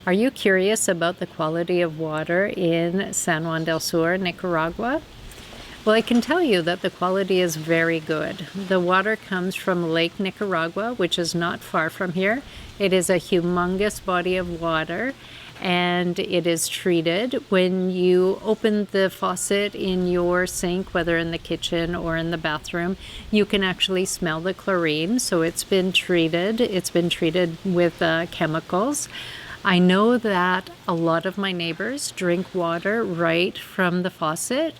Are you curious about the quality of water in San Juan del Sur, Nicaragua? Well, I can tell you that the quality is very good. The water comes from Lake Nicaragua, which is not far from here. It is a humongous body of water, and it is treated. When you open the faucet in your sink, whether in the kitchen or in the bathroom, you can actually smell the chlorine. So it's been treated. It's been treated with chemicals. I know that a lot of my neighbors drink water right from the faucet.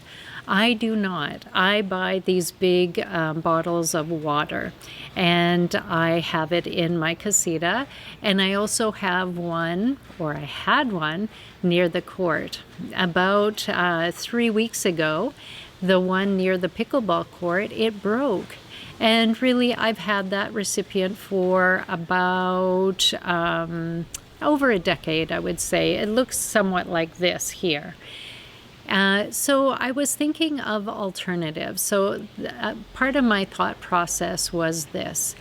I do not. I buy these big bottles of water, and I have it in my casita, and I also have one, or I had one, near the court. About 3 weeks ago, the one near the pickleball court, it broke. And really, I've had that recipient for about over a decade, I would say. It looks somewhat like this here. So I was thinking of alternatives. So part of my thought process was this.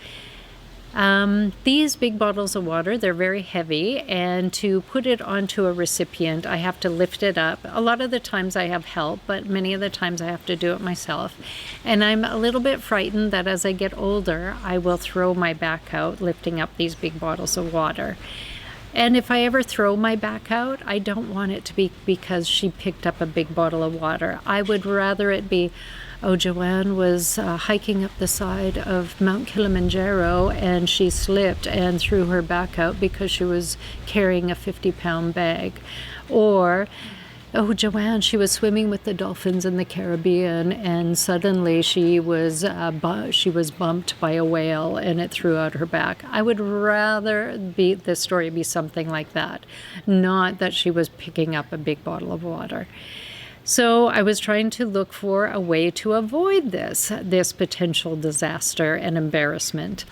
These big bottles of water, they're very heavy, and to put it onto a recipient, I have to lift it up. A lot of the times I have help, but many of the times I have to do it myself. And I'm a little bit frightened that as I get older, I will throw my back out lifting up these big bottles of water. And if I ever throw my back out, I don't want it to be because she picked up a big bottle of water. I would rather it be, oh, Joanne was hiking up the side of Mount Kilimanjaro and she slipped and threw her back out because she was carrying a 50-pound bag. Or, oh, Joanne, she was swimming with the dolphins in the Caribbean and suddenly she was bumped by a whale and it threw out her back. I would rather the story be something like that, not that she was picking up a big bottle of water. So I was trying to look for a way to avoid this potential disaster and embarrassment.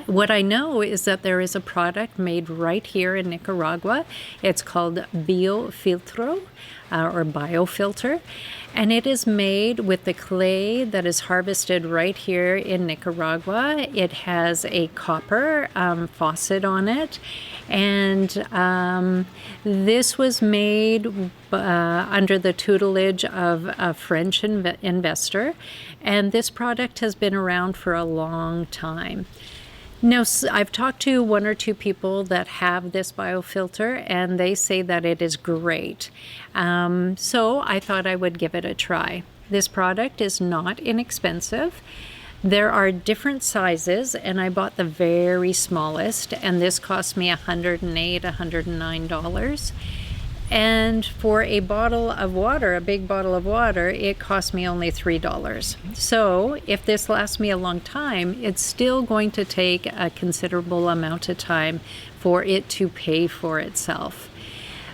What I know is that there is a product made right here in Nicaragua. It's called Bio-filtro or Bio-filter, and it is made with the clay that is harvested right here in Nicaragua. It has a copper faucet on it, and this was made under the tutelage of a French investor, and this product has been around for a long time. Now, I've talked to one or two people that have this biofilter, and they say that it is great. So I thought I would give it a try. This product is not inexpensive. There are different sizes, and I bought the very smallest, and this cost me $108, $109. And for a bottle of water, a big bottle of water, it cost me only $3. So if this lasts me a long time, it's still going to take a considerable amount of time for it to pay for itself.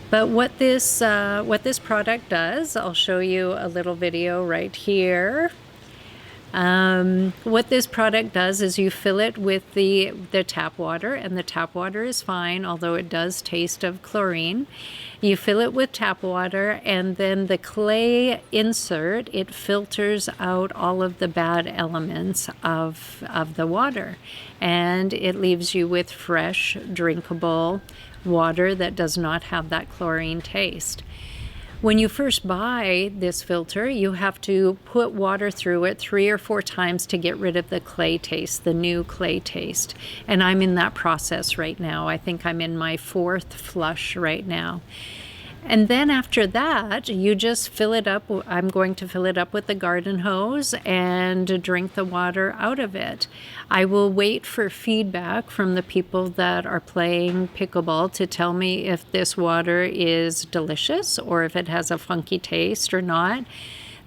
But what this product does, I'll show you a little video right here. What this product does is you fill it with the tap water, and the tap water is fine, although it does taste of chlorine. You fill it with tap water, and then the clay insert, it filters out all of the bad elements of the water, and it leaves you with fresh, drinkable water that does not have that chlorine taste. When you first buy this filter, you have to put water through it 3 or 4 times to get rid of the clay taste, the new clay taste. And I'm in that process right now. I think I'm in my 4th flush right now. And then after that, you just fill it up. I'm going to fill it up with the garden hose and drink the water out of it. I will wait for feedback from the people that are playing pickleball to tell me if this water is delicious or if it has a funky taste or not.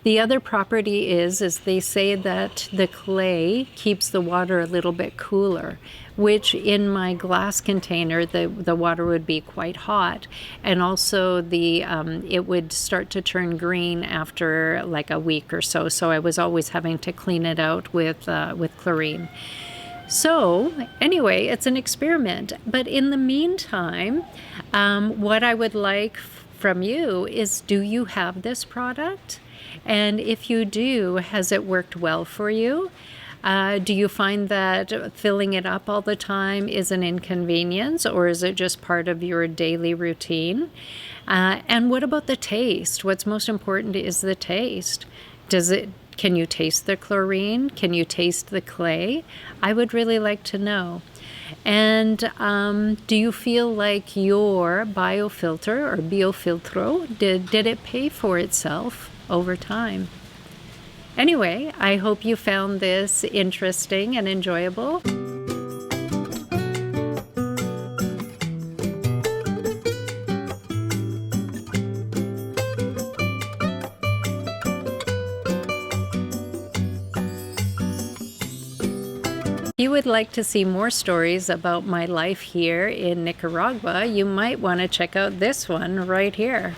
The other property is they say that the clay keeps the water a little bit cooler, which in my glass container, the water would be quite hot. And also it would start to turn green after like a week or so. So I was always having to clean it out with chlorine. So anyway, it's an experiment. But in the meantime, what I would like from you is, do you have this product? And if you do, has it worked well for you? Do you find that filling it up all the time is an inconvenience, or is it just part of your daily routine? And what about the taste? What's most important is the taste. Can you taste the chlorine? Can you taste the clay? I would really like to know. And do you feel like your biofilter or Bio-filtro, did it pay for itself over time? Anyway, I hope you found this interesting and enjoyable. If you would like to see more stories about my life here in Nicaragua, you might want to check out this one right here.